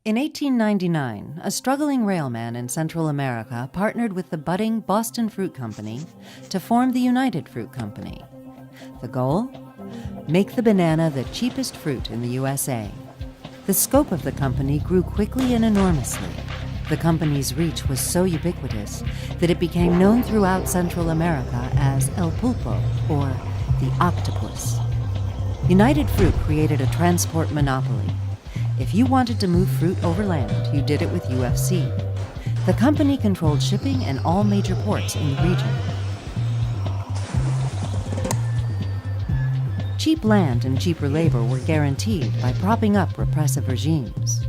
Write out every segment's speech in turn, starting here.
In 1899, a struggling railman in Central America partnered with the budding Boston Fruit Company to form the United Fruit Company. The goal? Make the banana the cheapest fruit in the USA. The scope of the company grew quickly and enormously. The company's reach was so ubiquitous that it became known throughout Central America as El Pulpo, or the octopus. United Fruit created a transport monopoly. If you wanted to move fruit overland, you did it with UFC. The company controlled shipping in all major ports in the region. Cheap land and cheaper labor were guaranteed by propping up repressive regimes.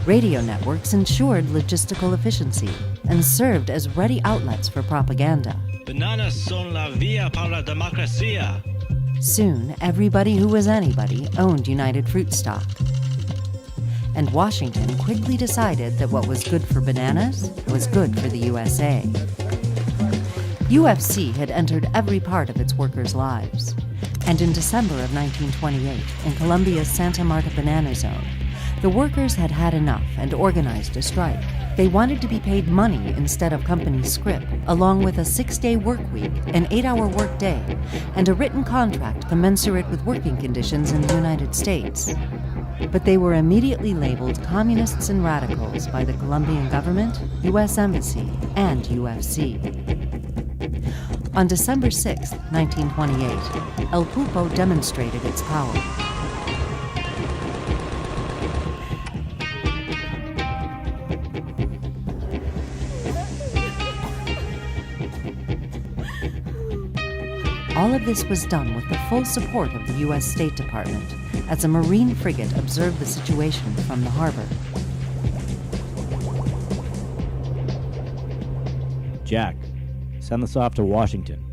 Radio networks ensured logistical efficiency and served as ready outlets for propaganda. Bananas son la vía para la democracia. Soon, everybody who was anybody owned United Fruit stock. And Washington quickly decided that what was good for bananas was good for the USA. UFC had entered every part of its workers' lives. And in December of 1928, in Colombia's Santa Marta Banana Zone, the workers had had enough and organized a strike. They wanted to be paid money instead of company scrip, along with a 6-day work week, an 8-hour work day, and a written contract commensurate with working conditions in the United States. But they were immediately labeled communists and radicals by the Colombian government, U.S. Embassy, and UFC. On December 6, 1928, El Pulpo demonstrated its power. All of this was done with the full support of the U.S. State Department, as a Marine frigate observed the situation from the harbor. Jack, send this off to Washington.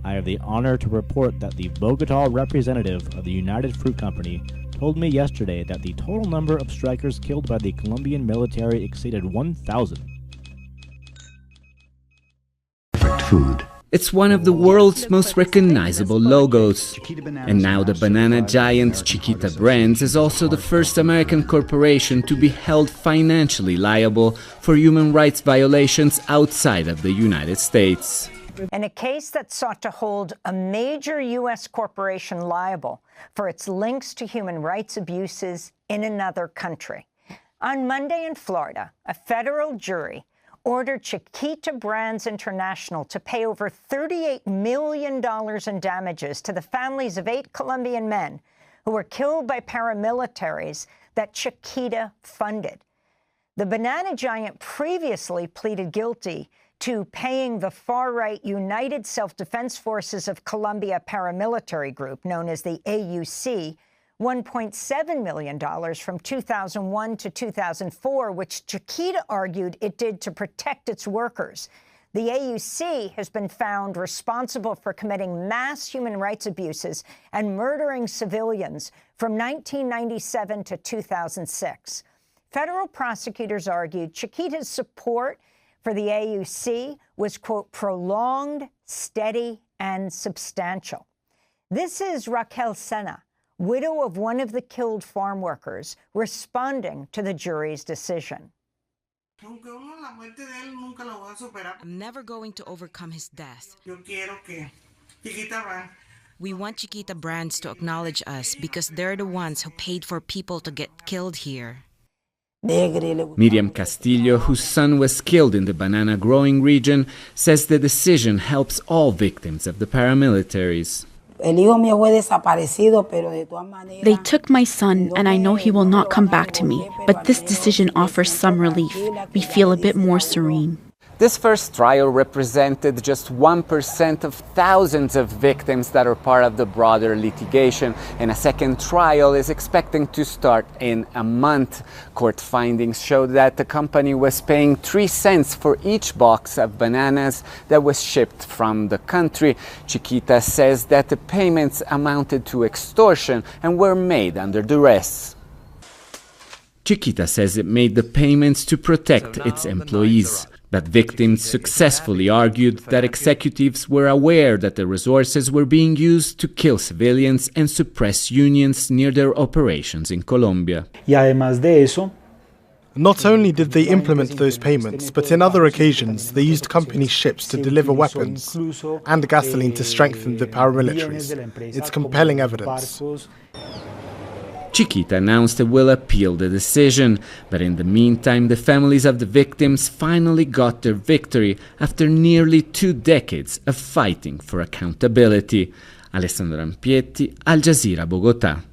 I have the honor to report that the Bogota representative of the United Fruit Company told me yesterday that the total number of strikers killed by the Colombian military exceeded 1,000. Food. It's one of the world's most recognizable logos. And now the banana giant Chiquita Brands is also the first American corporation to be held financially liable for human rights violations outside of the United States. In a case that sought to hold a major U.S. corporation liable for its links to human rights abuses in another country. On Monday in Florida, a federal jury ordered Chiquita Brands International to pay over $38 million in damages to the families of 8 Colombian men who were killed by paramilitaries that Chiquita funded. The banana giant previously pleaded guilty to paying the far-right United Self-Defense Forces of Colombia paramilitary group, known as the AUC, $1.7 million from 2001 to 2004, which Chiquita argued it did to protect its workers. The AUC has been found responsible for committing mass human rights abuses and murdering civilians from 1997 to 2006. Federal prosecutors argued Chiquita's support for the AUC was, quote, prolonged, steady, and substantial. This is Raquel Sena, widow of one of the killed farm workers, responding to the jury's decision. I'm never going to overcome his death. We want Chiquita Brands to acknowledge us because they're the ones who paid for people to get killed here. Miriam Castillo, whose son was killed in the banana growing region, says the decision helps all victims of the paramilitaries. They took my son, and I know he will not come back to me, but this decision offers some relief. We feel a bit more serene. This first trial represented just 1% of thousands of victims that are part of the broader litigation, and a second trial is expecting to start in a month. Court findings showed that the company was paying 3 cents for each box of bananas that was shipped from the country. Chiquita says that the payments amounted to extortion and were made under duress. Chiquita says it made the payments to protect its employees. But victims successfully argued that executives were aware that the resources were being used to kill civilians and suppress unions near their operations in Colombia. Not only did they implement those payments, but in other occasions they used company ships to deliver weapons and gasoline to strengthen the paramilitaries. It's compelling evidence. Chiquita announced it will appeal the decision, but in the meantime the families of the victims finally got their victory after nearly 2 decades of fighting for accountability. Alessandro Ampietti, Al Jazeera, Bogotá.